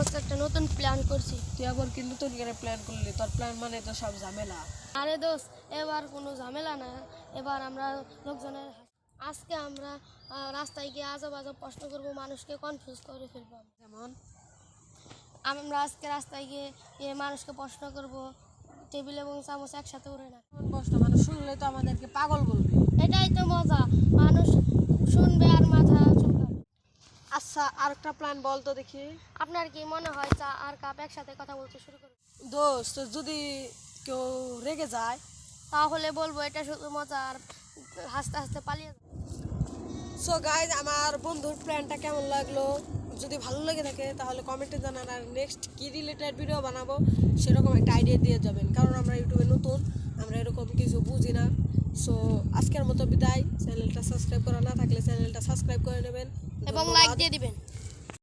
দোস্ত একটা নতুন প্ল্যান করছি। তুই আবার কি নতুন করে প্ল্যান করলি? তোর প্ল্যান মানে তো সব ঝামেলা। আরে দোস্ত, এবার কোনো ঝামেলা না। এবার আমরা লোকজনের আজকে আমরা রাস্তায় গিয়ে আজব আজব প্রশ্ন করবো, মানুষকে কনফিউজ করে ফেলবো। যেমন আমরা আজকে রাস্তায় গিয়ে মানুষকে প্রশ্ন করব, টেবিল এবং চামচ একসাথে উড়ে না। প্রশ্ন মানুষ শুনলে তো আমাদেরকে পাগল বলবে। এটাই তো মজা, মানুষ শুনবে আর মাথা চুলকাবে। আচ্ছা, আর একটা প্ল্যান বল তো দেখি। আপনার কি মনে হয় চা আর কাপ একসাথে কথা বলতে শুরু করবে? দোস্ত, যদি কেউ রেগে যায় তাহলে বলবো এটা শুধু মজা, আর হাসতে হাসতে পালিয়ে যাবে। সো গাইজ, আমার বন্ধুর প্ল্যানটা কেমন লাগলো? যদি ভালো লেগে থাকে তাহলে কমেন্টে জানান, আর নেক্সট কী রিলেটেড ভিডিও বানাবো সেরকম একটা আইডিয়া দিয়ে যাবেন, কারণ আমরা ইউটিউবে নতুন, আমরা এরকম কিছু বুঝি না। সো আজকের মতো বিদায়। চ্যানেলটা সাবস্ক্রাইব করা না থাকলে চ্যানেলটা সাবস্ক্রাইব করে নেবেন এবং লাইক দিয়ে দিবেন।